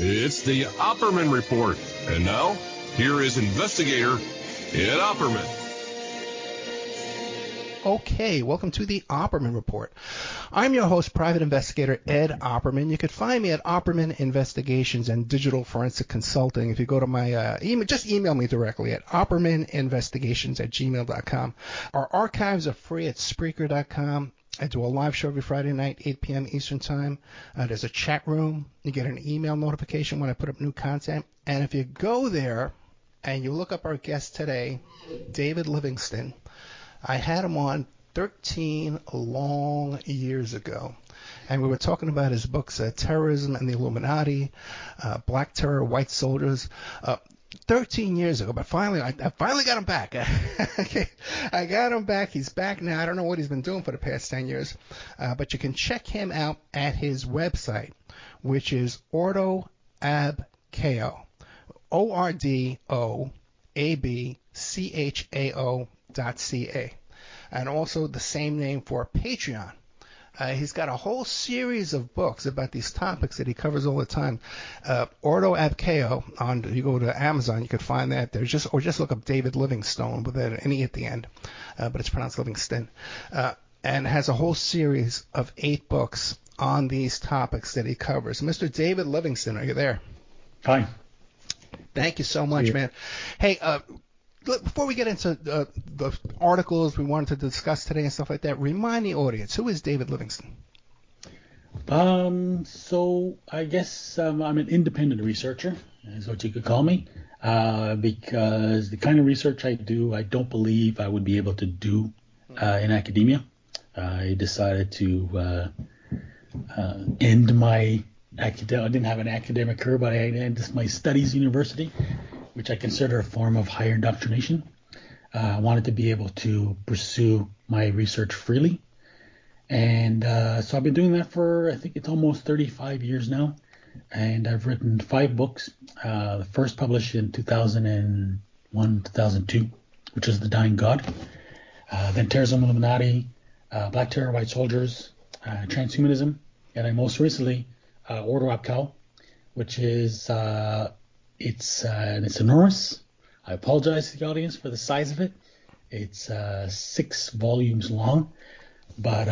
It's the Opperman Report. And now, here is investigator Ed Opperman. Okay, welcome to the Opperman Report. I'm your host, private investigator Ed Opperman. You can find me at Opperman Investigations and Digital Forensic Consulting. If you go to my email, just email me directly at oppermaninvestigations@gmail.com. Our archives are free at Spreaker.com. I do a live show every Friday night, 8 p.m. Eastern Time. There's a chat room. You get an email notification when I put up new content. And if you go there and you look up our guest today, David Livingstone, I had him on 13 long years ago. And we were talking about his books, Terrorism and the Illuminati, Black Terror, White Soldiers. 13 years ago, but finally, I finally got him back. Okay, I got him back. He's back now. I don't know what he's been doing for the past 10 years, but you can check him out at his website, which is ordoabcao, ordoabcao.ca, and also the same name for Patreon. He's got a whole series of books about these topics that he covers all the time. Ordo Ab Chao, you go to Amazon, you can find that there. Just look up David Livingstone with an E at the end, but it's pronounced Livingston. And has a whole series of 8 books on these topics that he covers. Mr. David Livingstone, are you there? Hi. Thank you so much, man. Hey, before we get into the articles we wanted to discuss today and stuff like that, remind the audience, who is David Livingstone? So I guess I'm an independent researcher, is what you could call me, because the kind of research I do, I don't believe I would be able to do in academia. I decided to end my I didn't have an academic career, but I ended my studies university, which I consider a form of higher indoctrination. I wanted to be able to pursue my research freely. And so I've been doing that for, I think it's almost 35 years now. And I've written 5 books. The first published in 2001, 2002, which is The Dying God. Then Terrorism, Illuminati, Black Terror, White Soldiers, Transhumanism. And I most recently, Ordo Ab Chao, which is... It's enormous. I apologize to the audience for the size of it. It's 6 volumes long, but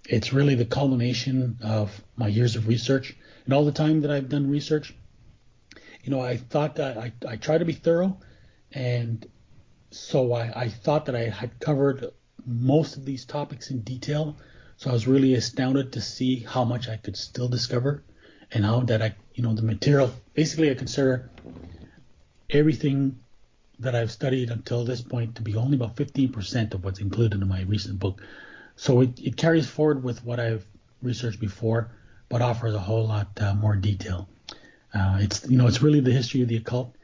it's really the culmination of my years of research and all the time that I've done research. You know, I thought that I try to be thorough, and so I thought that I had covered most of these topics in detail. So I was really astounded to see how much I could still discover. And how that the material, basically I consider everything that I've studied until this point to be only about 15% of what's included in my recent book. So it carries forward with what I've researched before, but offers a whole lot more detail. It's really the history of the occult.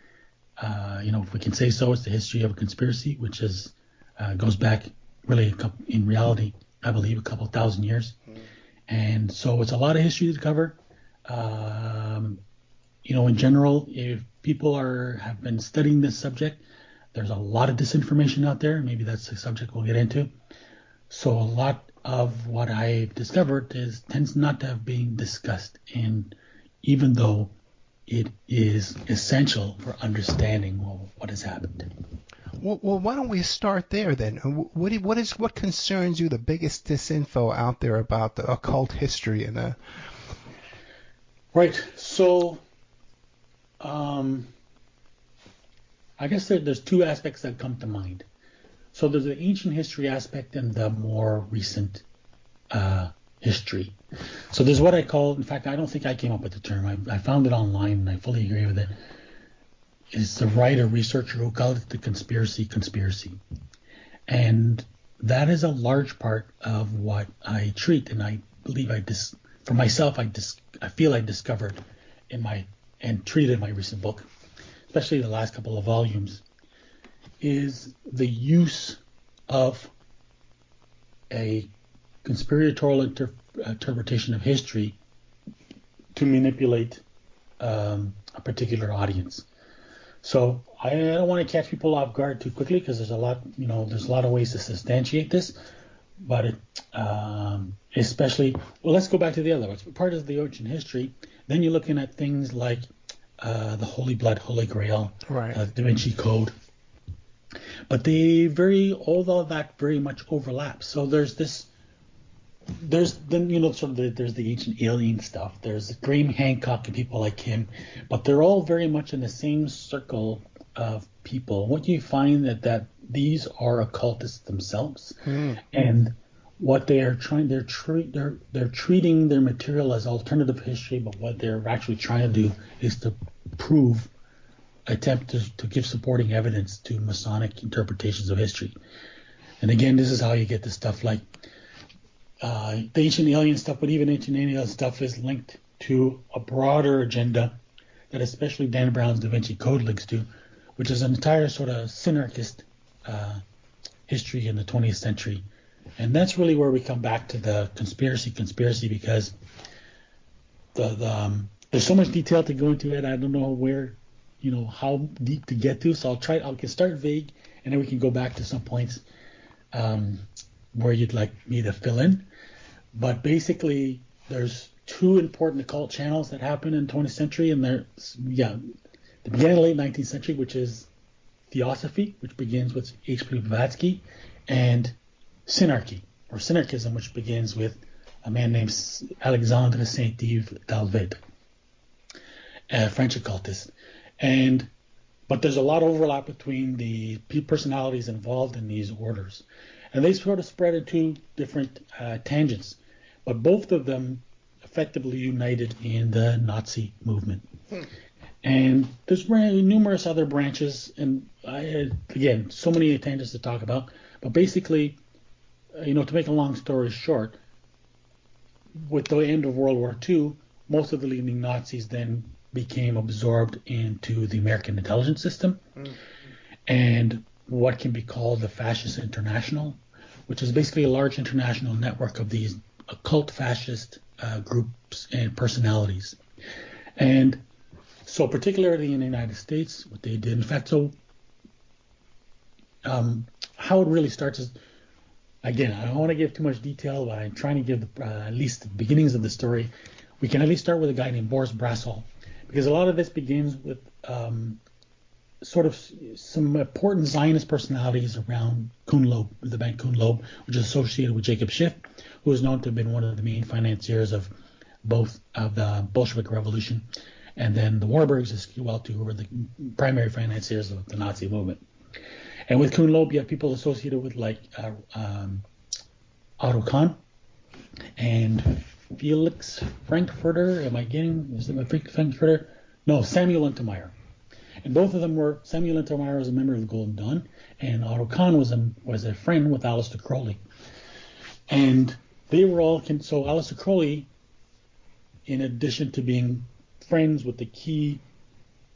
If we can say so, it's the history of a conspiracy, which goes back really in reality, I believe, a couple thousand years. And so it's a lot of history to cover. In general, if people have been studying this subject, there's a lot of disinformation out there. Maybe that's the subject we'll get into. So a lot of what I've discovered tends not to have been discussed, and even though it is essential for understanding what has happened. Well, why don't we start there then? What concerns you the biggest disinfo out there about the occult history and Right. So, I guess there's 2 aspects that come to mind. So there's the ancient history aspect and the more recent history. So there's what I call, in fact, I don't think I came up with the term. I found it online and I fully agree with it. It's the writer, researcher who called it the conspiracy. And that is a large part of what I treat, and I believe for myself, I feel I discovered and treated in my recent book, especially the last couple of volumes, is the use of a conspiratorial interpretation of history to manipulate a particular audience. So I don't want to catch people off guard too quickly because there's a lot of ways to substantiate this. about it, especially, well, let's go back to the other ones. Part of the ancient history, then you're looking at things like the Holy Blood, Holy Grail, Right. Da Vinci Code. But all of that very much overlaps. So there's the ancient alien stuff. There's Graham Hancock and people like him, but they're all very much in the same circle of people. What you find that these are occultists themselves, and what they are they're treating their material as alternative history, but what they're actually trying to do is to attempt to give supporting evidence to Masonic interpretations of history. And again, this is how you get the stuff like the ancient alien stuff, but even ancient alien stuff is linked to a broader agenda that especially Dan Brown's Da Vinci Code links to, which is an entire sort of synarchist history in the 20th century. And that's really where we come back to the conspiracy, because there's so much detail to go into it. I don't know how deep to get to. So I can start vague, and then we can go back to some points where you'd like me to fill in. But basically, there's two important occult channels that happen in the 20th century, and the beginning of the late 19th century, which is Theosophy, which begins with H.P. Blavatsky, and Synarchy, or Synarchism, which begins with a man named Alexandre Saint-Yves d'Alvèdre, a French occultist. But there's a lot of overlap between the personalities involved in these orders. And they sort of spread into different tangents. But both of them effectively united in the Nazi movement. And there's numerous other branches. And again, so many tangents to talk about. But basically, to make a long story short, with the end of World War II, most of the leading Nazis then became absorbed into the American intelligence system and what can be called the Fascist International, which is basically a large international network of these occult fascist groups and personalities. And so particularly in the United States, what they did, in fact, how it really starts is, again, I don't want to give too much detail, but I'm trying to give at least the beginnings of the story. We can at least start with a guy named Boris Brassol, because a lot of this begins with sort of some important Zionist personalities around Kuhn Loeb, the bank Kuhn Loeb, which is associated with Jacob Schiff, who is known to have been one of the main financiers of both of the Bolshevik Revolution, and then the Warburgs as well too, who were the primary financiers of the Nazi movement. And with Kuhn Loeb, you have people associated with like Otto Kahn and Felix Frankfurter. Frankfurter? No, Samuel Untermeyer. And both of them Samuel Untermeyer was a member of the Golden Dawn, and Otto Kahn was a friend with Aleister Crowley. And they were all, so Aleister Crowley, in addition to being friends with the key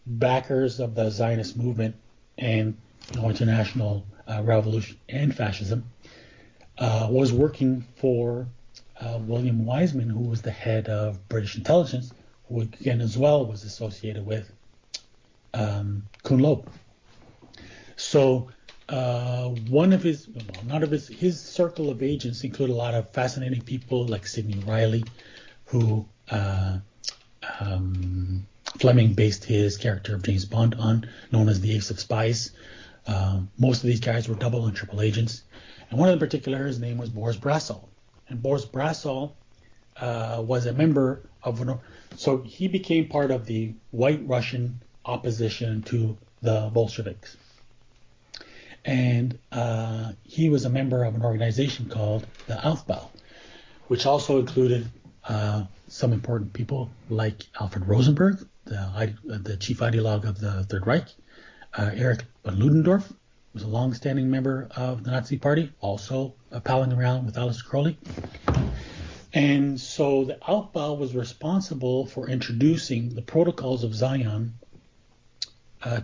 backers of the Zionist movement and international revolution and fascism, was working for William Wiseman, who was the head of British intelligence, who again as well was associated with Kuhn Loeb. So his circle of agents include a lot of fascinating people like Sidney Riley, who Fleming based his character of James Bond on, known as the Ace of Spies. Most of these guys were double and triple agents. And one in particular, his name was Boris Brassol. And Boris Brassol was a member of so he became part of the White Russian opposition to the Bolsheviks. And he was a member of an organization called the Aufbau, which also included some important people like Alfred Rosenberg, the chief ideologue of the Third Reich. Erich von Ludendorff was a long-standing member of the Nazi Party, also palling around with Aleister Crowley. And so the Aufbau was responsible for introducing the protocols of Zion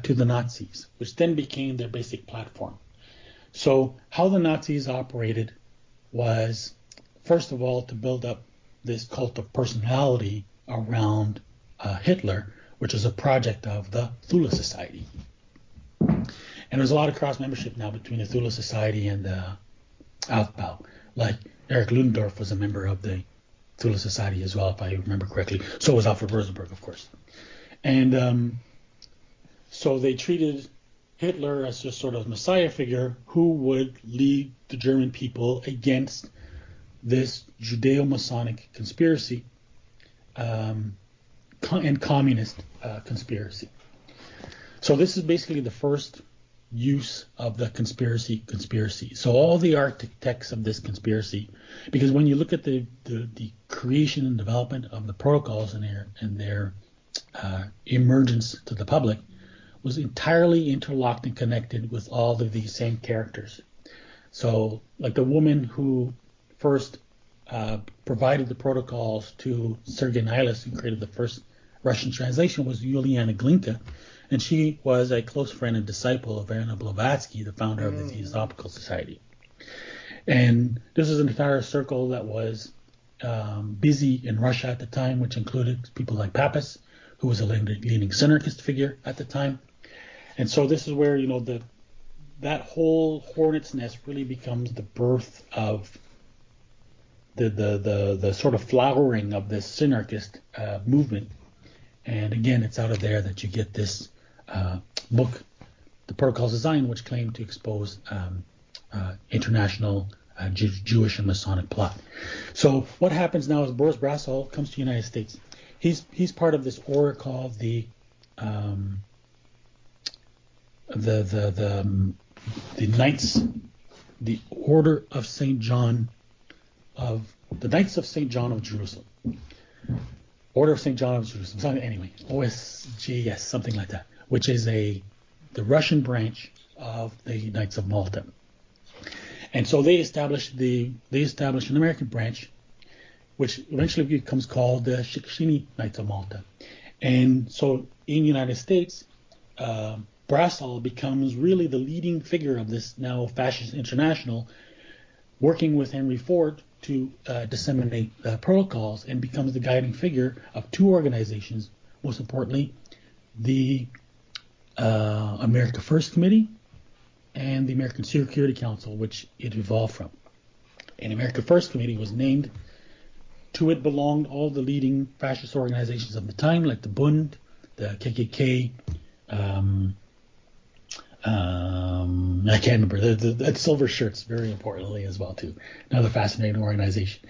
to the Nazis, which then became their basic platform. So how the Nazis operated was, first of all, to build up this cult of personality around Hitler, which is a project of the Thule Society. And there's a lot of cross membership now between the Thule Society and the Aufbau. Like Eric Ludendorff was a member of the Thule Society as well, if I remember correctly. So was Alfred Rosenberg, of course. And so they treated Hitler as just sort of messiah figure who would lead the German people against this Judeo-Masonic conspiracy and communist conspiracy. So this is basically the first use of the conspiracy. So all the architects of this conspiracy, because when you look at the creation and development of the protocols and their emergence to the public, was entirely interlocked and connected with all of these same characters. So like the woman who first provided the protocols to Sergei Nilus, who created the first Russian translation, was Yuliana Glinka, and she was a close friend and disciple of Anna Blavatsky, the founder of the Theosophical Society. And this is an entire circle that was busy in Russia at the time, which included people like Pappas, who was a leading synarchist figure at the time. And so this is where, you know, that whole hornet's nest really becomes the birth of the sort of flowering of this synarchist movement. And again, it's out of there that you get this book, The Protocols of Zion, which claimed to expose international Jewish and Masonic plot. So what happens now is Boris Brassol comes to the United States. He's part of this order called the Knights, the Order of St. John of the Knights of St. John of Jerusalem. Order of St. John of Jerusalem. Anyway, OSJS, something like that, which is the Russian branch of the Knights of Malta. And so they established an American branch, which eventually becomes called the Shikshini Knights of Malta. And so in the United States, Brassol becomes really the leading figure of this now fascist international, working with Henry Ford to disseminate protocols, and becomes the guiding figure of two organizations, most importantly, the America First Committee and the American Security Council, which it evolved from. And America First Committee was named. To it belonged all the leading fascist organizations of the time, like the Bund, the KKK, I can't remember, the Silver Shirts, very importantly as well, too. Another fascinating organization.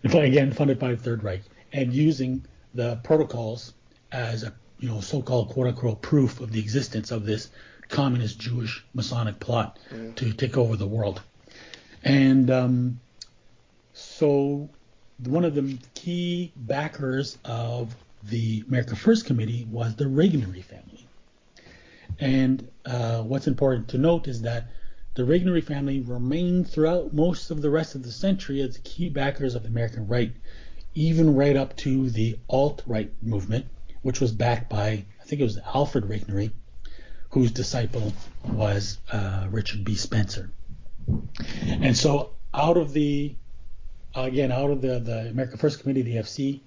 Again, funded by the Third Reich, and using the protocols as a so-called quote-unquote proof of the existence of this communist Jewish Masonic plot to take over the world. And so one of the key backers of the America First Committee was the Regnery family. And what's important to note is that the Regnery family remained throughout most of the rest of the century as the key backers of the American right, even right up to the alt-right movement, which was backed by, I think it was Alfred Regnery, whose disciple was Richard B. Spencer. And so out of the America First Committee, the FC,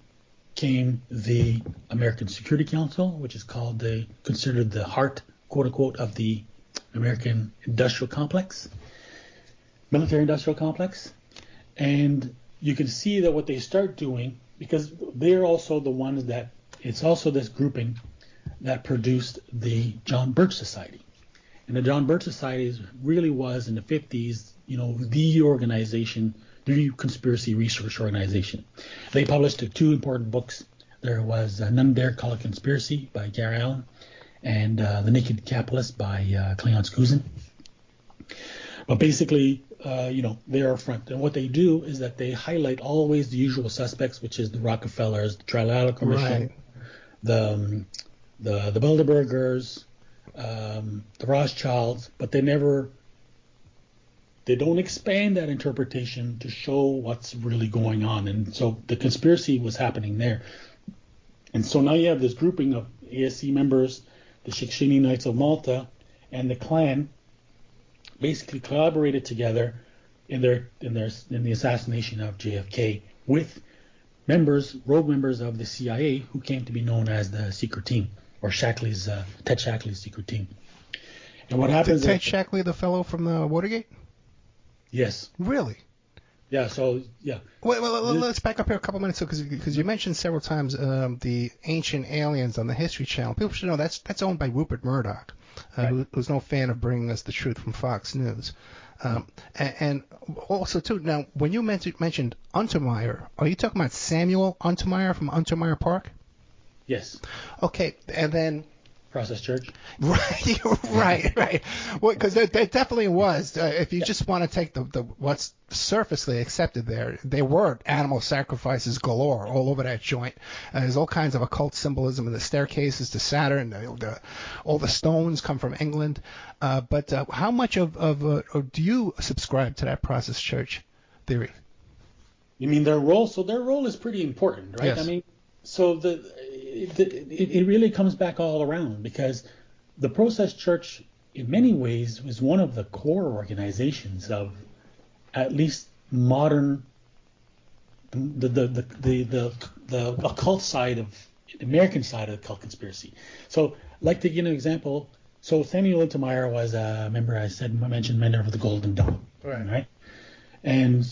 came the American Security Council, which is considered the heart, quote unquote, of the American industrial complex, military industrial complex. And you can see that what they start doing, because they're also the ones that, it's also this grouping that produced the John Birch Society. And the John Birch Society really was, in the 50s, the organization, the conspiracy research organization. They published two important books. There was None Dare Call It Conspiracy by Gary Allen, and The Naked Capitalist by Cleon Skousen. But basically, they're up front. And what they do is that they highlight always the usual suspects, which is the Rockefellers, the Trilateral Commission, right, the Bilderbergers, the Rothschilds, but they don't expand that interpretation to show what's really going on. And so the conspiracy was happening there. And so now you have this grouping of ASC members, the Shikshini Knights of Malta, and the Klan basically collaborated together in the assassination of JFK with rogue members of the CIA, who came to be known as the Secret Team, or Ted Shackley's Secret Team. And what happens? Ted Shackley, the fellow from Watergate? Yes. Really? Yeah. So yeah. Well, let's back up here a couple minutes because you mentioned several times the Ancient Aliens on the History Channel. People should know that's owned by Rupert Murdoch, who's no fan of bringing us the truth from Fox News. And also too, now when you mentioned Untermeyer, are you talking about Samuel Untermeyer from Untermeyer Park? Yes. Okay, and then. Process Church. Right. Well, because there definitely was. If you just want to take the what's surfacely accepted there were animal sacrifices galore all over that joint. There's all kinds of occult symbolism in the staircases to Saturn. All the stones come from England. But how much of do you subscribe to that Process Church theory? You mean their role? So their role is pretty important, right? Yes. I mean, so it really comes back all around because the Process Church, in many ways, was one of the core organizations of at least modern the occult side of the American side of the occult conspiracy. So, like to give an example, so Samuel Untermeyer was a member, I mentioned member of the Golden Dawn, right? And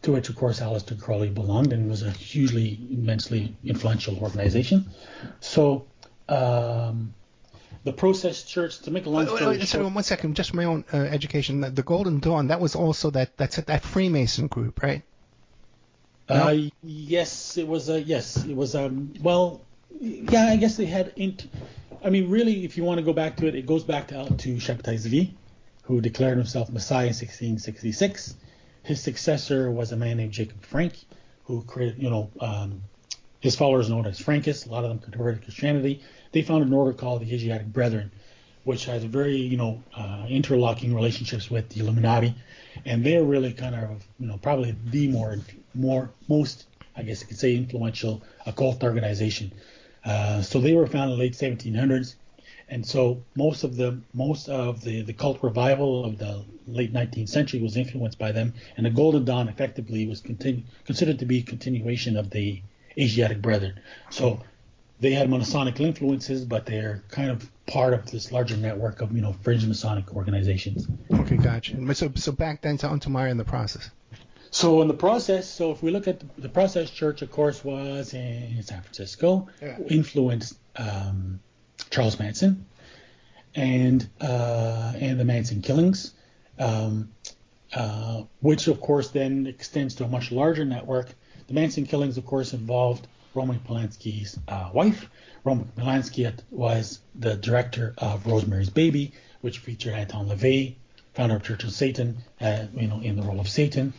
to which, of course, Aleister Crowley belonged and was a hugely, immensely influential organization. So the Process Church, to make a long story short... One second, just for my own education. The Golden Dawn, that was also that Freemason group, right? No? Yes, it was. Well, yeah, I guess they had... I mean, really, if you want to go back to it, it goes back to Shabtai Zvi, who declared himself Messiah in 1666. His successor was a man named Jacob Frank, who created, his followers known as Frankists. A lot of them converted to Christianity. They founded an order called the Asiatic Brethren, which has very, interlocking relationships with the Illuminati, and they're really kind of, probably the most, I guess you could say, influential occult organization. So they were founded in the late 1700s. And so most of the cult revival of the late 19th century was influenced by them, and the Golden Dawn effectively was considered to be a continuation of the Asiatic Brethren. So they had Masonic influences, but they're kind of part of this larger network of fringe Masonic organizations. Okay, gotcha. So back then to Untermeyer in the process. So in the process, so if we look at the Process Church, of course, was in San Francisco, influenced Charles Manson and the Manson killings, which of course then extends to a much larger network. The Manson killings, of course, involved Roman Polanski's wife. Roman Polanski was the director of Rosemary's Baby, which featured Anton LaVey, founder of Church of Satan, in the role of Satan.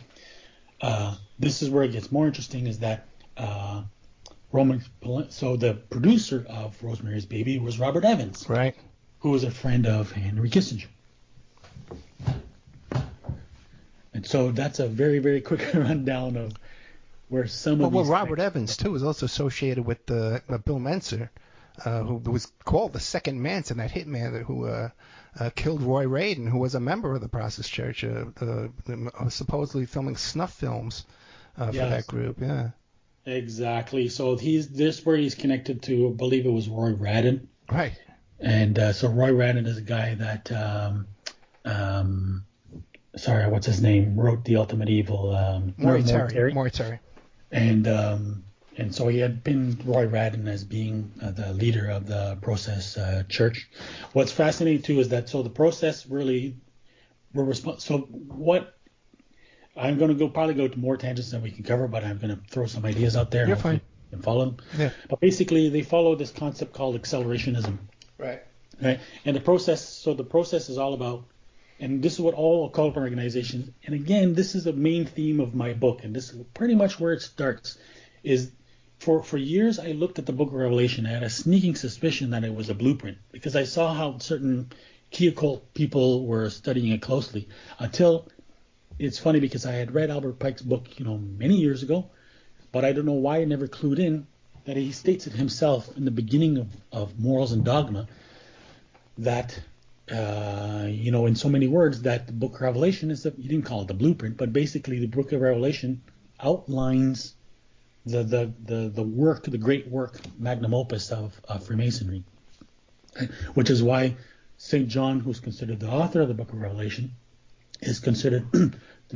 This is where it gets more interesting, is that so the producer of Rosemary's Baby was Robert Evans, right, who was a friend of Henry Kissinger. And so that's a very, very quick rundown of where some of these... Well, Robert Evans, too, is also associated with Bill Menser, who was called the second Manson, that hitman who killed Roy Radin, who was a member of the Process Church, supposedly filming snuff films for that group, yeah. Exactly. So this where he's connected to, I believe it was Roy Radin. Right. And so Roy Radin is a guy that, what's his name, wrote The Ultimate Evil. Moriarty. And so he had been Roy Radin as being the leader of the Process Church. What's fascinating too is that the Process really were so what. I'm going to probably go to more tangents than we can cover, but I'm going to throw some ideas out there. You're fine. And follow them. Yeah. But basically, they follow this concept called accelerationism. Right. And the process is all about, and this is what all occult organizations, and again, this is a main theme of my book, and this is pretty much where it starts, is for years I looked at the Book of Revelation. I had a sneaking suspicion that it was a blueprint, because I saw how certain key occult people were studying it closely, until... It's funny because I had read Albert Pike's book, many years ago, but I don't know why I never clued in that he states it himself in the beginning of Morals and Dogma that, in so many words, that the Book of Revelation is, he didn't call it the blueprint, but basically the Book of Revelation outlines the work, the great work, magnum opus of Freemasonry, which is why St. John, who's considered the author of the Book of Revelation, is considered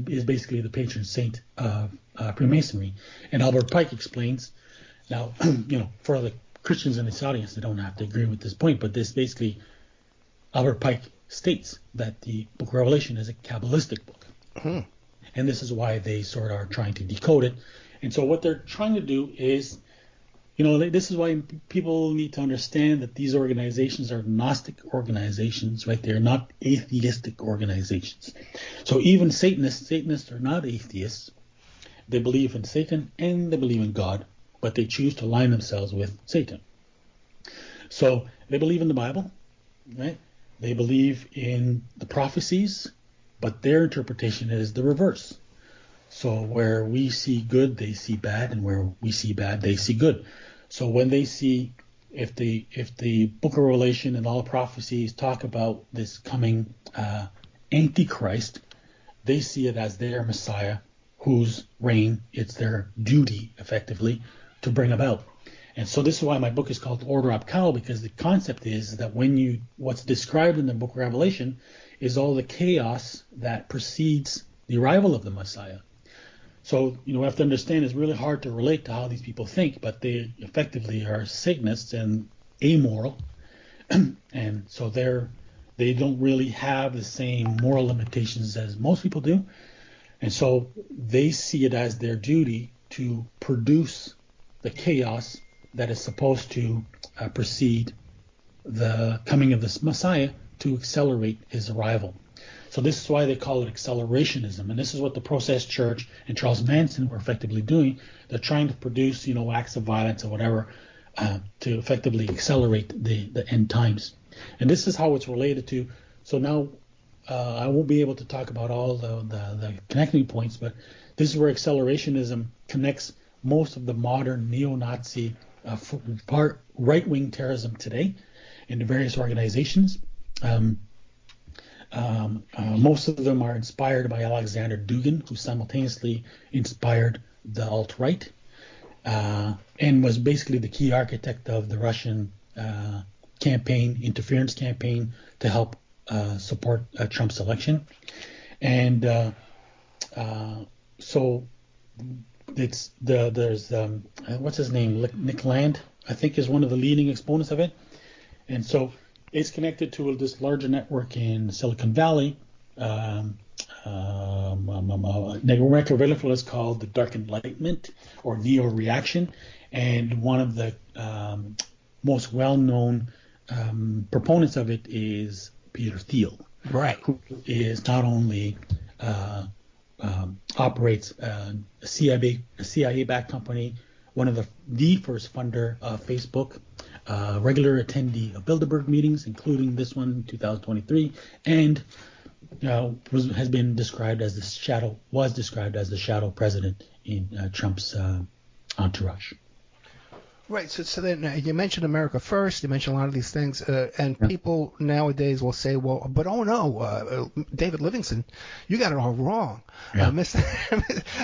is basically the patron saint of Freemasonry. And Albert Pike explains, now, for the Christians in this audience, they don't have to agree with this point, but this basically, Albert Pike states that the Book of Revelation is a Kabbalistic book. And this is why they sort of are trying to decode it. And so what they're trying to do is, this is why people need to understand that these organizations are Gnostic organizations, right? They're not atheistic organizations. So even Satanists are not atheists. They believe in Satan and they believe in God, but they choose to align themselves with Satan. So they believe in the Bible, right? They believe in the prophecies, but their interpretation is the reverse. So where we see good, they see bad, and where we see bad, they see good. So when they see, if the Book of Revelation and all prophecies talk about this coming Antichrist, they see it as their Messiah, whose reign it's their duty, effectively, to bring about. And so this is why my book is called Order Occult, because the concept is that what's described in the Book of Revelation is all the chaos that precedes the arrival of the Messiah. So, we have to understand it's really hard to relate to how these people think, but they effectively are Satanists and amoral. And so they don't really have the same moral limitations as most people do. And so they see it as their duty to produce the chaos that is supposed to precede the coming of this Messiah to accelerate his arrival. So this is why they call it accelerationism. And this is what the Process Church and Charles Manson were effectively doing. They're trying to produce, acts of violence or whatever to effectively accelerate the end times. And this is how it's related to. So now I won't be able to talk about all the connecting points, but this is where accelerationism connects most of the modern neo-Nazi right-wing terrorism today in the various organizations. Most of them are inspired by Alexander Dugin, who simultaneously inspired the alt-right and was basically the key architect of the Russian interference campaign to help support Trump's election. And so there's what's his name? Nick Land, I think, is one of the leading exponents of it. And so it's connected to this larger network in Silicon Valley. The network is called the Dark Enlightenment or Neo-Reaction. And one of the most well-known proponents of it is Peter Thiel, right? Who is not only operates a CIA-backed company, one of the first funder of Facebook, regular attendee of Bilderberg meetings, including this one in 2023, and has been described as the shadow president in Trump's entourage. Right. So then you mentioned America First. You mentioned a lot of these things, and people nowadays will say, "Well, but oh no, David Livingstone, you got it all wrong." Yeah.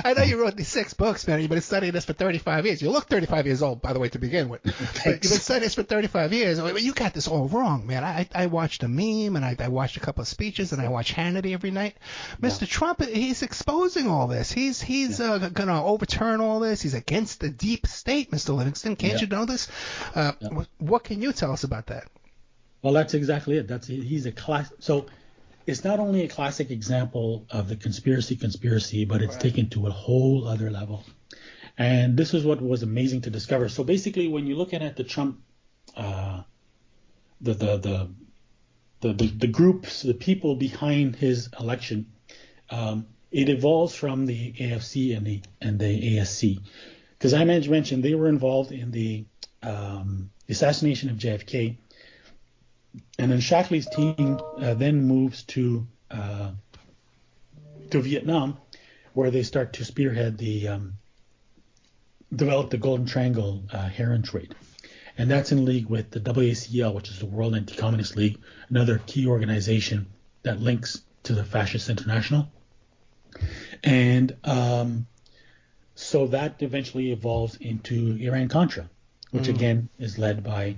I know you wrote these 6 books, man. You've been studying this for 35 years. You look 35 years old, by the way, to begin with. But you've been studying this for 35 years. You got this all wrong, man. I watched a meme, and I watched a couple of speeches, and I watch Hannity every night. Mr. Trump, he's exposing all this. He's going to overturn all this. He's against the deep state, Mr. Livingstone. Can't you know this? What can you tell us about that? Well, that's exactly it. He's a class. So it's not only a classic example of the conspiracy, but it's taken to a whole other level. And this is what was amazing to discover. So basically, when you look at the Trump, the groups, the people behind his election, it evolves from the AFC and the ASC. Because I mentioned they were involved in the assassination of JFK, and then Shackley's team then moves to Vietnam, where they start to spearhead develop the Golden Triangle heroin trade, and that's in league with the WACL, which is the World Anti-Communist League, another key organization that links to the Fascist International, and so that eventually evolves into Iran-Contra, which again is led by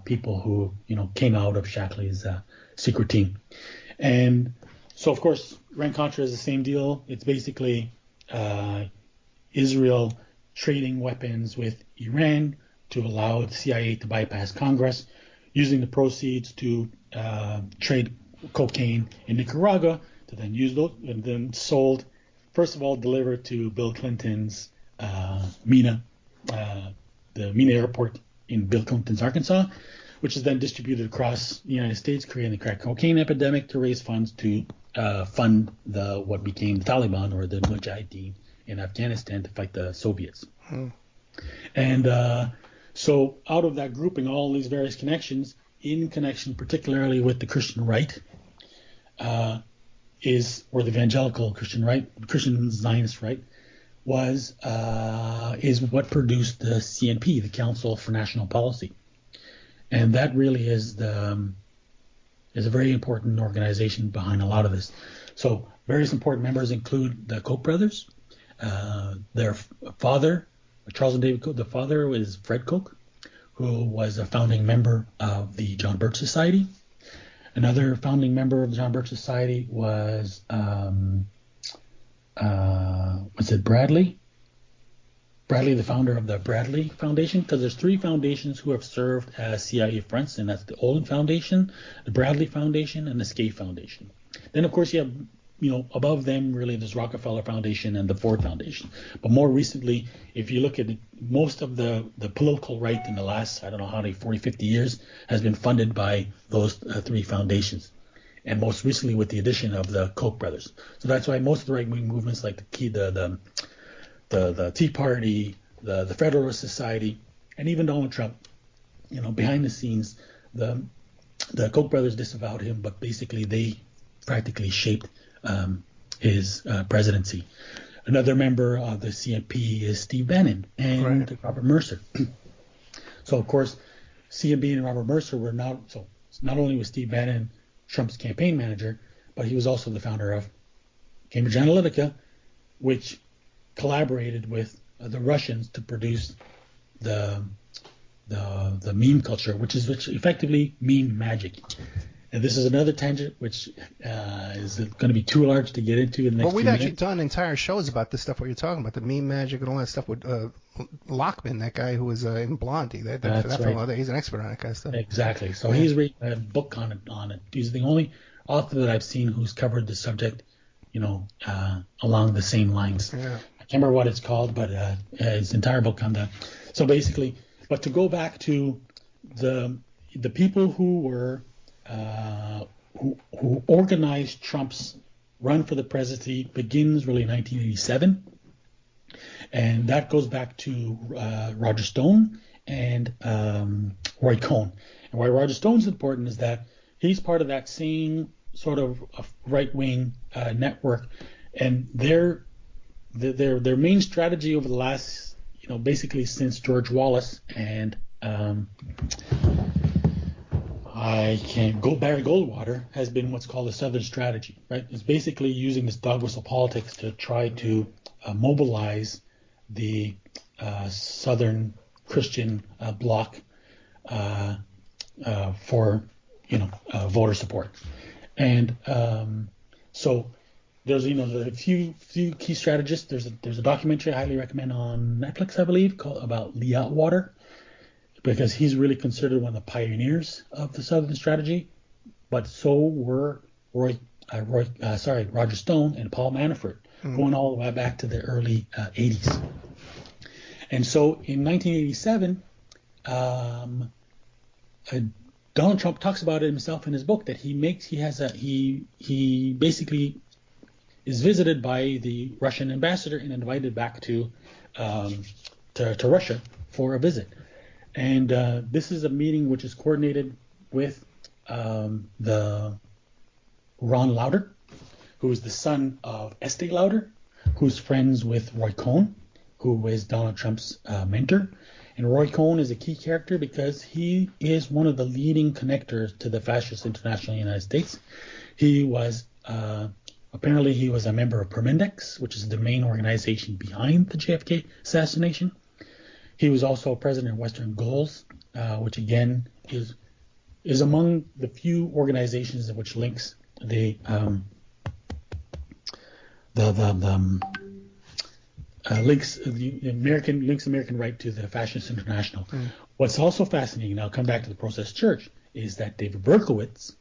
people who came out of Shackley's secret team. And so, of course, Iran-Contra is the same deal. It's basically Israel trading weapons with Iran to allow the CIA to bypass Congress, using the proceeds to trade cocaine in Nicaragua, to then use those and then sold, first of all, delivered to Bill Clinton's MENA, the MENA airport in Bill Clinton's Arkansas, which is then distributed across the United States, creating the crack cocaine epidemic to raise funds to fund what became the Taliban, or the Mujahideen, in Afghanistan to fight the Soviets. And so out of that grouping, all these various connections, in connection particularly with the Christian right, or the evangelical Christian right, Christian Zionist right, is what produced the CNP, the Council for National Policy. And that really is a very important organization behind a lot of this. So various important members include the Koch brothers. Their father, Charles and David Koch, the father was Fred Koch, who was a founding member of the John Birch Society. Another founding member of the John Birch Society was it Bradley? Bradley, the founder of the Bradley Foundation, because there's three foundations who have served as CIA fronts, and that's the Olin Foundation, the Bradley Foundation, and the Skate Foundation. Then, of course, you have, above them, really, there's Rockefeller Foundation and the Ford Foundation. But more recently, if you look at most of the political right in the last, 40, 50 years, has been funded by those three foundations. And most recently with the addition of the Koch brothers. So that's why most of the right-wing movements, like the Tea Party, the Federalist Society, and even Donald Trump, behind the scenes, the Koch brothers disavowed him, but basically they practically shaped his presidency. Another member of the CNP is Steve Bannon and Robert Mercer. So, of course, CNP and Robert Mercer were not only was Steve Bannon Trump's campaign manager, but he was also the founder of Cambridge Analytica, which collaborated with the Russians to produce the meme culture, which effectively meme magic. And this is another tangent which is going to be too large to get into in the next few minutes. Well, we've actually done entire shows about this stuff, what you're talking about, the meme magic and all that stuff with Lockman, that guy who was in Blondie. That's right. He's an expert on that kind of stuff. Exactly. So he's written a book on it. He's the only author that I've seen who's covered the subject, along the same lines. Yeah. I can't remember what it's called, but his entire book on that. So basically, but to go back to the people who were who organized Trump's run for the presidency begins really in 1987, and that goes back to Roger Stone and Roy Cohn. And why Roger Stone's important is that he's part of that same sort of right-wing network, and their main strategy over the last, basically since George Wallace and Barry Goldwater has been what's called the Southern Strategy, right? It's basically using this dog whistle politics to try to mobilize the Southern Christian bloc for voter support. And so there's a few key strategists. There's a documentary I highly recommend on Netflix, I believe, about Lee Atwater, because he's really considered one of the pioneers of the Southern Strategy, but so were Roger Stone and Paul Manafort, going all the way back to the early 80s. And so in 1987, Donald Trump talks about it himself in his book, that he basically is visited by the Russian ambassador and invited back to Russia for a visit. And this is a meeting which is coordinated with the Ron Lauder, who is the son of Estee Lauder, who's friends with Roy Cohn, who is Donald Trump's mentor. And Roy Cohn is a key character because he is one of the leading connectors to the Fascist International in the United States. He was apparently he was a member of Permindex, which is the main organization behind the JFK assassination. He was also president of Western Goals, which again is among the few organizations which links the links American right to the Fascist International. What's also fascinating, and I'll come back to the Process Church, is that David Berkowitz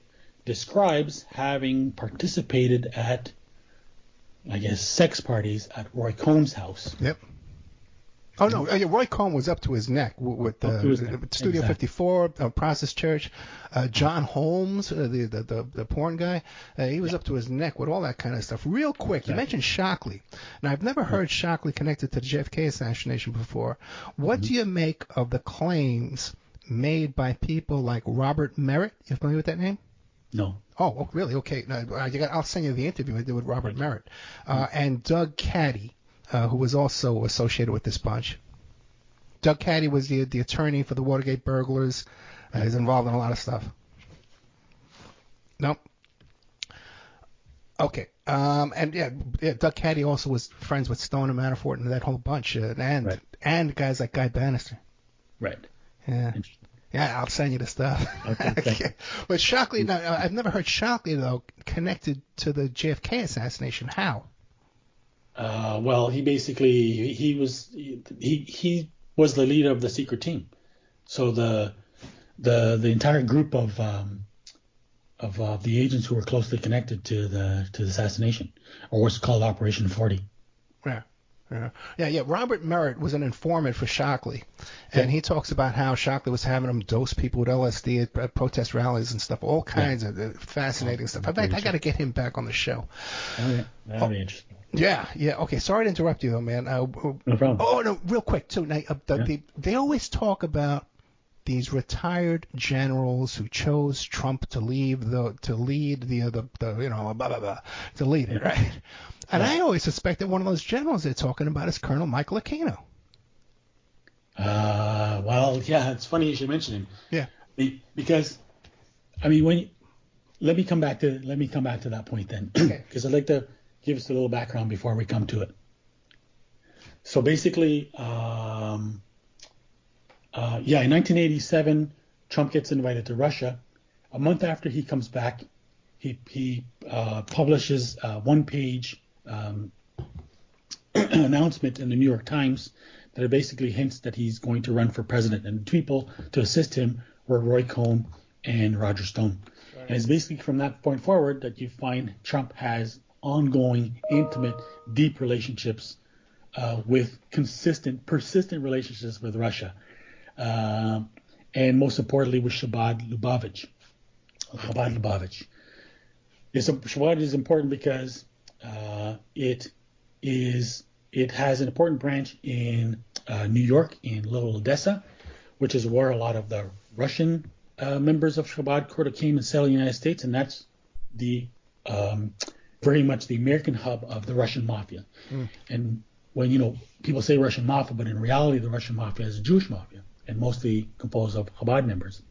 describes having participated at, I guess, sex parties at Roy Cohn's house. Yep. Oh, no, Roy Cohn was up to his neck with Studio 54, Process Church. John Holmes, the porn guy, he was up to his neck with all that kind of stuff. Real quick, you mentioned Shockley. Now, I've never heard Shockley connected to the JFK assassination before. What do you make of the claims made by people like Robert Merritt? You familiar with that name? No. Oh, really? Okay. Now, I'll send you the interview I did with Robert Merritt. And Doug Caddy, who was also associated with this bunch. Doug Caddy was the attorney for the Watergate burglars. He's involved in a lot of stuff. Nope. Okay. And Doug Caddy also was friends with Stone and Manafort and that whole bunch. And guys like Guy Bannister. Right. Yeah. Yeah, I'll send you the stuff. Okay. But Shockley, now, I've never heard Shockley, though, connected to the JFK assassination. How? Well, he basically he was the leader of the secret team. So the entire group of the agents who were closely connected to the assassination, or what's called Operation 40. Yeah. Robert Merritt was an informant for Shockley, and he talks about how Shockley was having him dose people with LSD at protest rallies and stuff, all kinds of fascinating stuff. In fact, I got to get him back on the show. That'll be interesting. Yeah. Okay. Sorry to interrupt you, though, man. No problem. Oh no, real quick too. Now, they always talk about these retired generals who chose Trump to lead it, right? And I always suspect that one of those generals they're talking about is Colonel Michael Aquino. Well, yeah, it's funny you should mention him. Yeah. Because, I mean, let me come back to that point then, because I'd like to give us a little background before we come to it. So basically, in 1987, Trump gets invited to Russia. A month after he comes back, he publishes a one-page announcement in the New York Times that basically hints that he's going to run for president, and the people to assist him were Roy Cohn and Roger Stone. Right. And it's basically from that point forward that you find Trump has ongoing, intimate, deep relationships with persistent relationships with Russia, and most importantly with Chabad Lubavitch. Chabad is important because it has an important branch in New York, in Little Odessa, which is where a lot of the Russian members of Chabad came and settled in the United States, and that's the very much the American hub of the Russian mafia. And when people say Russian mafia, but in reality the Russian mafia is a Jewish mafia and mostly composed of Chabad members.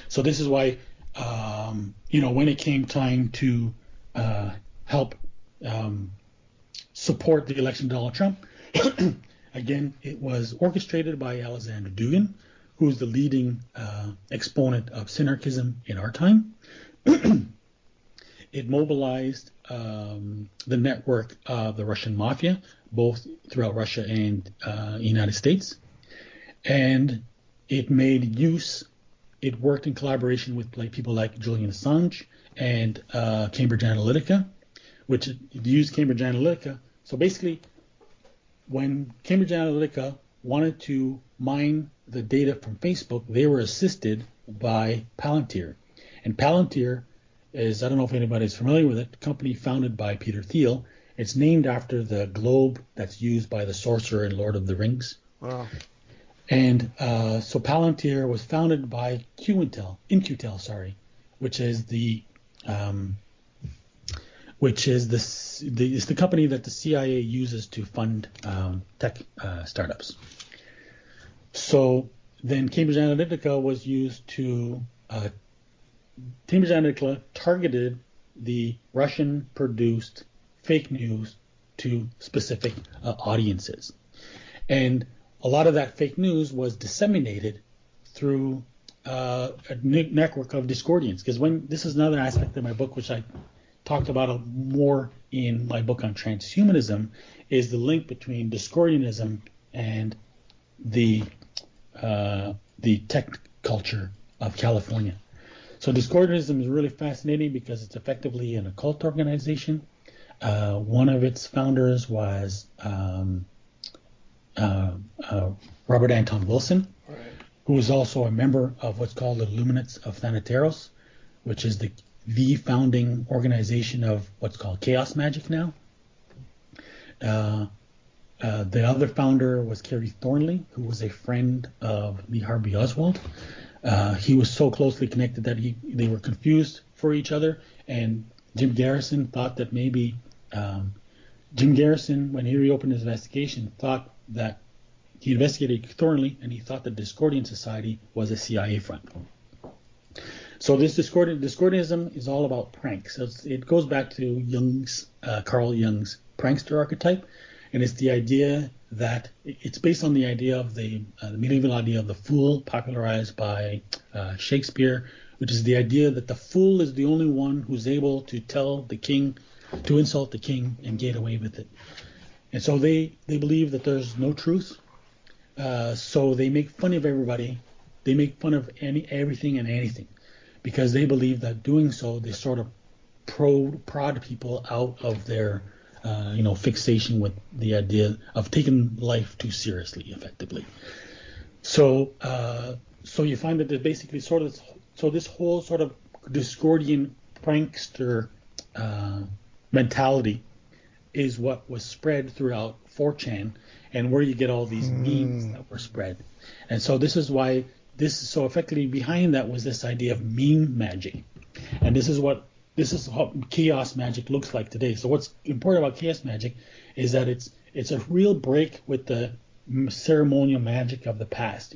So this is why when it came time to help support the election of Donald Trump, again, it was orchestrated by Alexander Dugin, who's the leading exponent of synarchism in our time. It mobilized the network of the Russian mafia, both throughout Russia and United States. And it worked in collaboration with people like Julian Assange and Cambridge Analytica, which used Cambridge Analytica. So basically, when Cambridge Analytica wanted to mine the data from Facebook, they were assisted by Palantir. And Palantir is, I don't know if anybody's familiar with it, a company founded by Peter Thiel. It's named after the globe that's used by the sorcerer in Lord of the Rings. Wow. And so Palantir was founded by In-Q-Tel, which is the company that the CIA uses to fund tech startups. So then Cambridge Analytica was used to Cambridge Analytica targeted the Russian-produced fake news to specific audiences, and a lot of that fake news was disseminated through a network of Discordians. Because this is another aspect of my book which I talked about more in my book on transhumanism is the link between Discordianism and the tech culture of California. So Discordianism is really fascinating because it's effectively an occult organization. One of its founders was Robert Anton Wilson, right, who is also a member of what's called the Illuminates of Thanateros, which is the founding organization of what's called chaos magic now. The other founder was Kerry Thornley, who was a friend of Lee Harvey Oswald. He was so closely connected that they were confused for each other, and Jim Garrison thought that maybe Jim Garrison, when he reopened his investigation, thought that he investigated Thornley, and he thought that Discordian Society was a CIA front. So this Discordianism is all about pranks. So it goes back to Carl Jung's prankster archetype, and it's the idea that it's based on the idea of the medieval idea of the fool, popularized by Shakespeare, which is the idea that the fool is the only one who's able to tell the king, to insult the king and get away with it. And so they believe that there's no truth. So they make fun of everybody. They make fun of everything and anything, because they believe that doing so, they sort of prod people out of their fixation with the idea of taking life too seriously, effectively. So you find that there's basically this whole sort of Discordian prankster mentality is what was spread throughout 4chan, and where you get all these memes that were spread. And so this is why so effectively behind that was this idea of meme magic. And this is how chaos magic looks like today. So what's important about chaos magic is that it's a real break with the ceremonial magic of the past.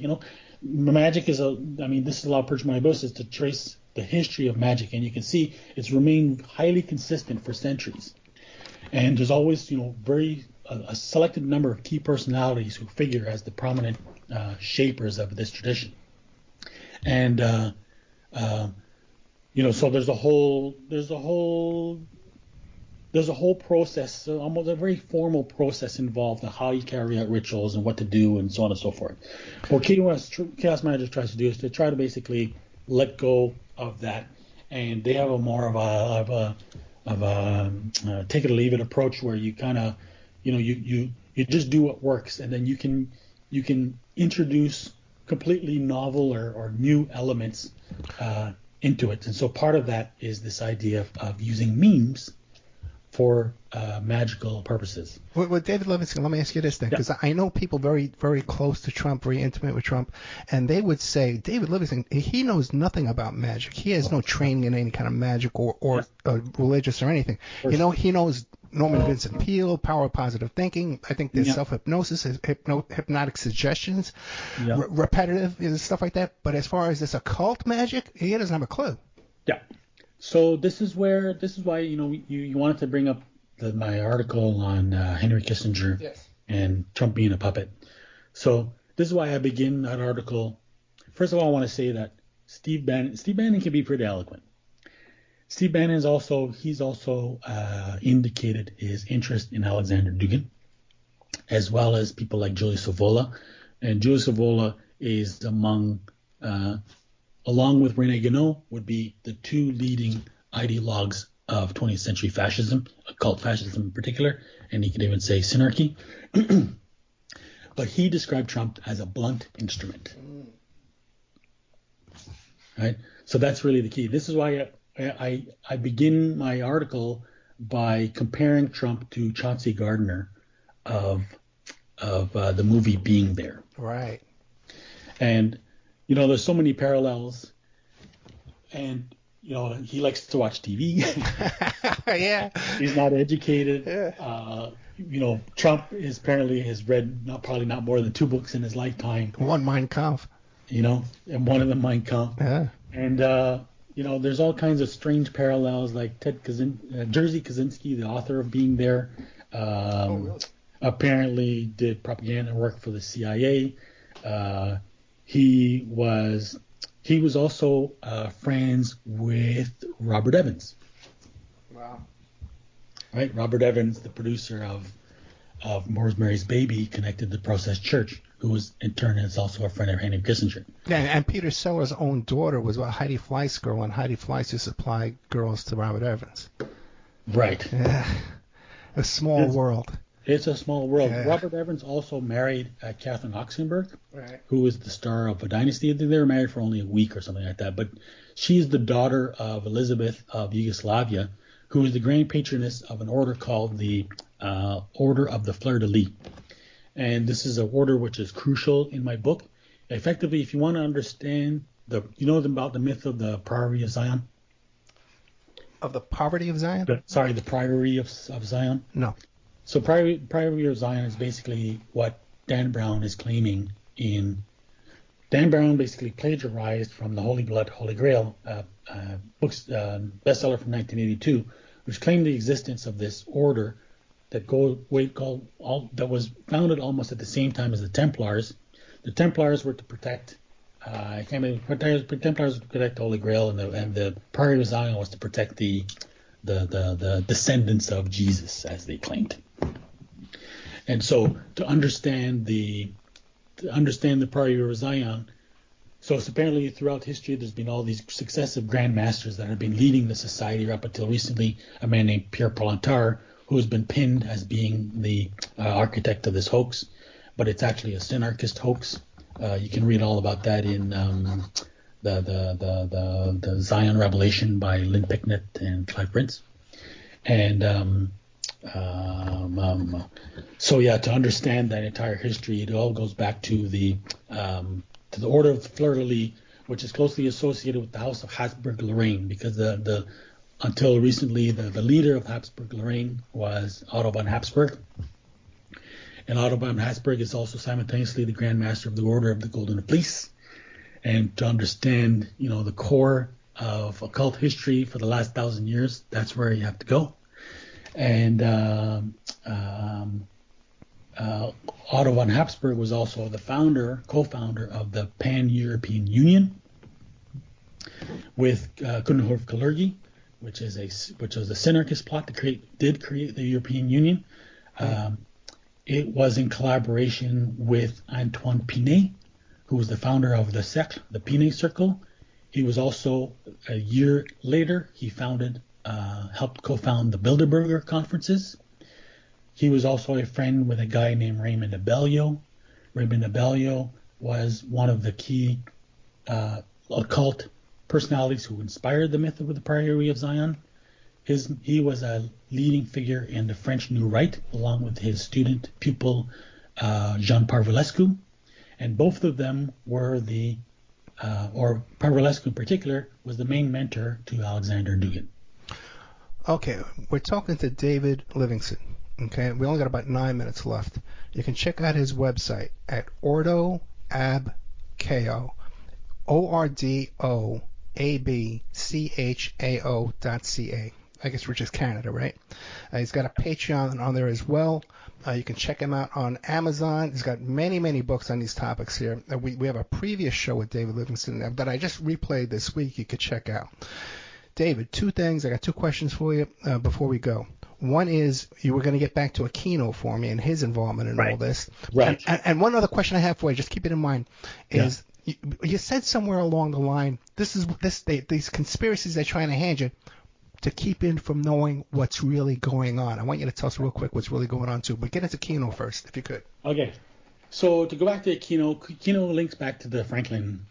Magic is this is a lot of purpose of my book, is to trace the history of magic, and you can see it's remained highly consistent for centuries. And there's always, a selected number of key personalities who figure as the prominent shapers of this tradition. And so there's a whole process, almost a very formal process involved in how you carry out rituals and what to do and so on and so forth. What Chaos Magic tries to do is to try to basically let go of that, and they have a more of a take it or leave it approach, where you kind of you just do what works, and then you can introduce completely novel or new elements into it. And so part of that is this idea of using memes for magical purposes. Well, David Livingstone, let me ask you this then, because I know people very, very close to Trump, very intimate with Trump, and they would say, David Livingstone, he knows nothing about magic. He has no training in any kind of magic or religious or anything. He knows Norman Vincent Peale, power of positive thinking. I think there's self-hypnosis, hypnotic suggestions, repetitive stuff like that. But as far as this occult magic, he doesn't have a clue. Yeah. So this is why you wanted to bring up my article on Henry Kissinger and Trump being a puppet. So this is why I begin that article. First of all, I want to say that Steve Bannon can be pretty eloquent. Steve Bannon is also indicated his interest in Alexander Dugin, as well as people like Julius Evola. And Julius Evola is along with René Guénon, would be the two leading ideologues of 20th century fascism, occult fascism in particular, and you could even say synarchy. But he described Trump as a blunt instrument. Right? So that's really the key. This is why I begin my article by comparing Trump to Chauncey Gardner of the movie Being There. Right. And there's so many parallels, and he likes to watch TV. Yeah. He's not educated. Yeah. Trump has read probably not more than 2 books in his lifetime. One Mein Kampf. And one of them Mein Kampf. Yeah. And there's all kinds of strange parallels, like Jerzy Kaczynski, the author of Being There, really? Apparently did propaganda work for the CIA. He was also friends with Robert Evans. Wow. Right? Robert Evans, the producer of Rosemary's Baby, connected the Process Church, who was in turn is also a friend of Henry Kissinger. Yeah, and Peter Sellers' own daughter was a Heidi Fleiss girl, and Heidi Fleiss used to supply girls to Robert Evans. Right. Yeah. A small world. It's a small world. Yeah. Robert Evans also married Catherine Oxenberg, Right. who was the star of a dynasty. I think they were married for only a week or something like that. But she's the daughter of Elizabeth of Yugoslavia, who is the grand patroness of an order called the Order of the Fleur-de-Lis. And this is an order which is crucial in my book. Effectively, if you want to understand about the myth of the Priory of Zion? Of the poverty of Zion? The Priory of Zion? No. So Priory of Zion is basically what Dan Brown is claiming in. Dan Brown basically plagiarized from the Holy Blood, Holy Grail books, bestseller from 1982, which claimed the existence of this order that was founded almost at the same time as the Templars. The Templars were to protect. Templars were to protect the Holy Grail, and the Priory of Zion was to protect the descendants of Jesus, as they claimed. And so to understand the Priory of Zion, so it's apparently throughout history there's been all these successive Grand Masters that have been leading the society up until recently. A man named Pierre Polentard, who has been pinned as being the architect of this hoax, but it's actually a synarchist hoax. You can read all about that in the Zion Revelation by Lynn Picknett and Clive Prince. And so to understand that entire history, it all goes back to the Order of the Fleur-de-Lis, which is closely associated with the House of Habsburg-Lorraine, because until recently the leader of Habsburg-Lorraine was Otto von Habsburg. And Otto von Habsburg is also simultaneously the Grand Master of the Order of the Golden Fleece. And to understand, the core of occult history for the last 1,000 years, that's where you have to go. And Otto von Habsburg was also the co-founder of the Pan-European Union with Gunnulf Kalergi, which was a synarchist plot to create the European Union. It was in collaboration with Antoine Pinet, who was the founder of the Cercle, the Pinet Circle. He was also, a year later, he helped co-found the Bilderberger conferences. He was also a friend with a guy named Raymond Abellio. Raymond Abellio was one of the key occult personalities who inspired the myth of the Priory of Zion. He was a leading figure in the French New Right, along with his pupil Jean Parvulescu, and both of them were or Parvulescu in particular, was the main mentor to Alexander Dugin. Okay, we're talking to David Livingstone. Okay, we only got about 9 minutes left. You can check out his website at ordoabko, ordoabchao.ca. I guess which is Canada, right? He's got a Patreon on there as well. You can check him out on Amazon. He's got many, many books on these topics here. We have a previous show with David Livingstone that I just replayed this week you could check out. David, two things. I got two questions for you before we go. One is you were going to get back to Aquino for me and his involvement in all this. Right. And one other question I have for you, just keep it in mind, is you said somewhere along the line, these conspiracies they're trying to hand you to keep in from knowing what's really going on. I want you to tell us real quick what's really going on too. But get into Aquino first, if you could. Okay. So to go back to Aquino links back to the Franklin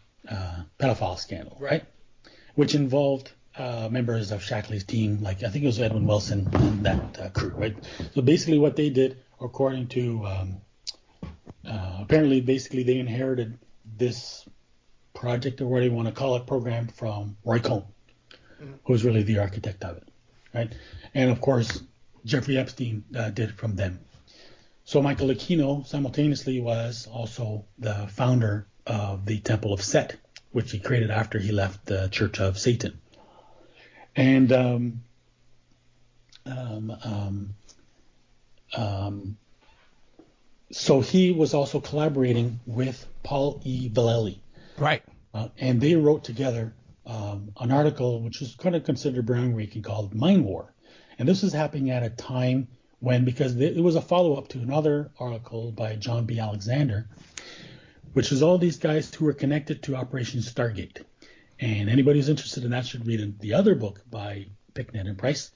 pedophile scandal, right? Which involved members of Shackley's team, like I think it was Edwin Wilson and that crew, right? So basically what they did, according to apparently they inherited this project, or what you want to call it, program from Roy Cohn, who was really the architect of it, right? And of course, Jeffrey Epstein did it from them. So Michael Aquino simultaneously was also the founder of the Temple of Set, which he created after he left the Church of Satan. And so he was also collaborating with Paul E. Vallely. Right. And they wrote together an article which is kind of considered groundbreaking called Mind War. And this was happening at a time when, because it was a follow-up to another article by John B. Alexander, which was all these guys who were connected to Operation Stargate. And anybody who's interested in that should read the other book by Picknett and Price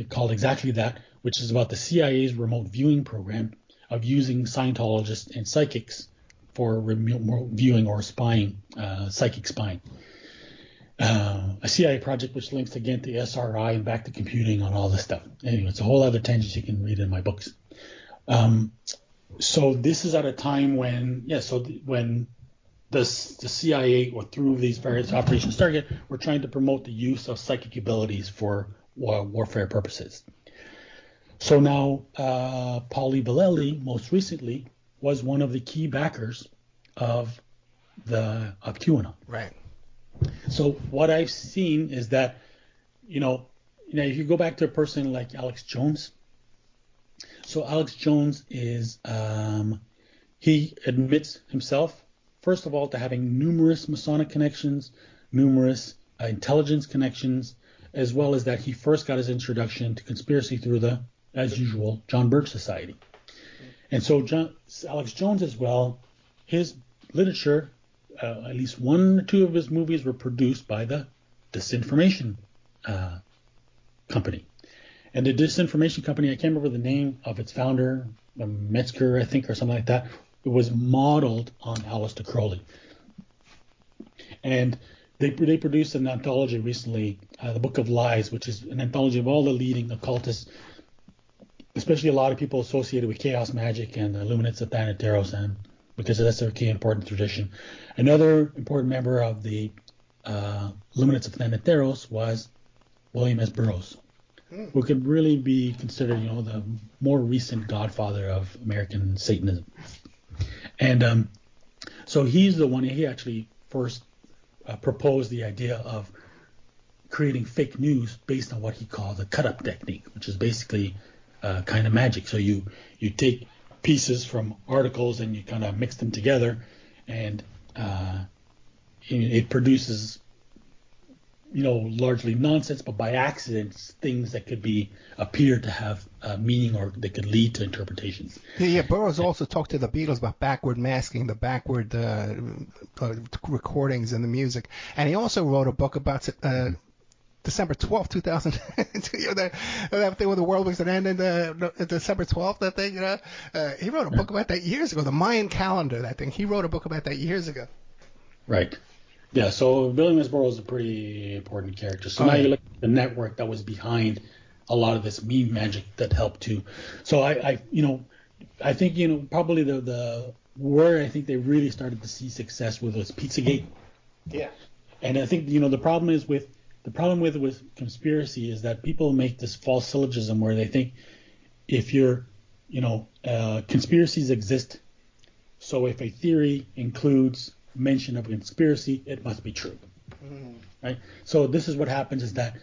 called exactly that, which is about the CIA's remote viewing program of using Scientologists and psychics for remote viewing or spying, psychic spying. A CIA project which links again to SRI and back to computing on all this stuff. Anyway, it's a whole other tangent you can read in my books. So this is at a time when, when the CIA, or through these various Operations Target, were trying to promote the use of psychic abilities for warfare purposes. So now, Pauli Vallely, most recently, was one of the key backers of QAnon. Right. So what I've seen is that, if you go back to a person like Alex Jones, so Alex Jones is, he admits himself, first of all, to having numerous Masonic connections, numerous intelligence connections, as well as that he first got his introduction to conspiracy through the, as usual, John Birch Society. And so Alex Jones as well, his literature, at least one or two of his movies were produced by the Disinformation Company. And the Disinformation Company, I can't remember the name of its founder, Metzger, I think, or something like that. It was modeled on Aleister Crowley. And they produced an anthology recently, The Book of Lies, which is an anthology of all the leading occultists, especially a lot of people associated with chaos magic and the Illuminates of Thanateros, and because that's a key important tradition. Another important member of the Illuminates of Thanateros was William S. Burroughs, who could really be considered, the more recent godfather of American Satanism. And so he's the one, he actually first proposed the idea of creating fake news based on what he called the cut-up technique, which is basically kind of magic. So you take pieces from articles and you kind of mix them together, and it produces, largely nonsense, but by accident, things that could appear to have meaning, or they could lead to interpretations. Yeah. Burroughs also talked to the Beatles about backward masking, the backward recordings and the music, and he also wrote a book about December 12th, 2000. That thing when the world was going to end in December 12th. That thing, he wrote a book about that years ago. The Mayan calendar, that thing. He wrote a book about that years ago. Right. Yeah, so William S. Burroughs is a pretty important character. So now you look at the network that was behind a lot of this meme magic that helped too. So I think, probably the where I think they really started to see success with was Pizzagate. Yeah. And I think, the problem with conspiracy is that people make this false syllogism where they think if you're, conspiracies exist. So if a theory includes mention of a conspiracy, it must be true. Right? So this is what happens is that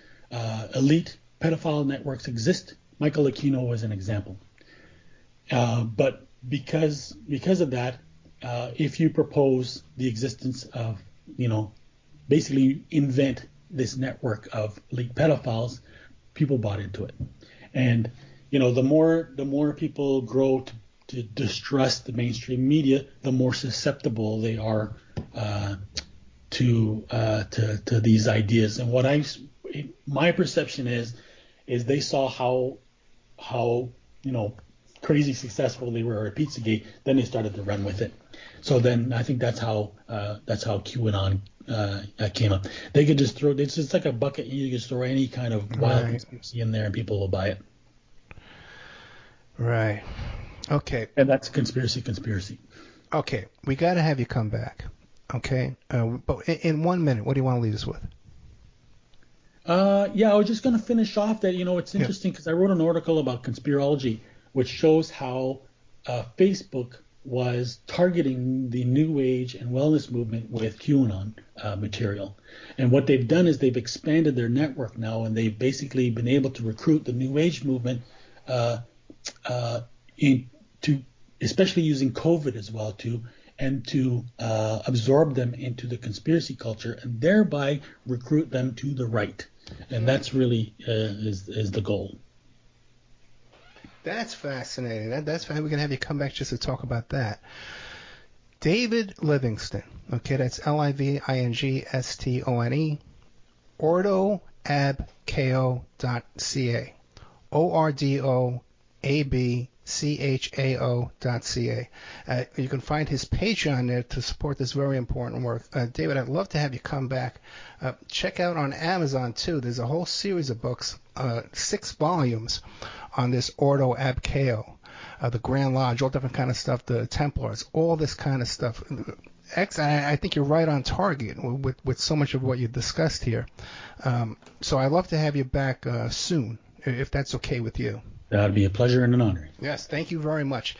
elite pedophile networks exist. Michael Aquino was an example. But because of that, if you propose the existence of, basically invent this network of elite pedophiles, people bought into it. And, the more people grow to distrust the mainstream media, the more susceptible they are to these ideas. And my perception is they saw how crazy successful they were at Pizzagate, then they started to run with it. So then I think that's how QAnon came up. They could just throw, it's just like a bucket, you can just throw any kind of wild conspiracy in there and people will buy it. Right. Okay. And that's conspiracy. Okay. We got to have you come back. Okay. But in 1 minute, what do you want to leave us with? I was just going to finish off that, it's interesting because I wrote an article about conspirology, which shows how Facebook was targeting the New Age and wellness movement with QAnon material. And what they've done is they've expanded their network now, and they've basically been able to recruit the New Age movement into, especially using COVID as well, to absorb them into the conspiracy culture and thereby recruit them to the right. And that's really is the goal. That's fascinating. That's fine. We're going to have you come back just to talk about that. David Livingstone. Okay, that's Livingstone. ordoabchao.ca. ORDOABCHAO.ca. You can find his Patreon there to support this very important work. David, I'd love to have you come back. Check out on Amazon, too. There's a whole series of books, 6 volumes, on this Ordo Ab Chao, the Grand Lodge, all different kind of stuff, the Templars, all this kind of stuff. I think you're right on target with so much of what you discussed here. So I'd love to have you back soon, if that's okay with you. That would be a pleasure and an honor. Yes, thank you very much.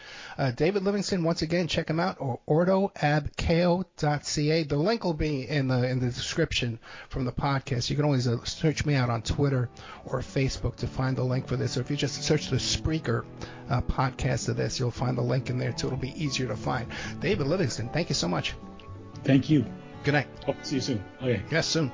David Livingstone, once again, check him out, or ordoabchao.ca. The link will be in the description from the podcast. You can always search me out on Twitter or Facebook to find the link for this. Or if you just search the Spreaker podcast of this, you'll find the link in there, too. It'll be easier to find. David Livingstone, thank you so much. Thank you. Good night. Hope to see you soon. Okay. Yes, soon.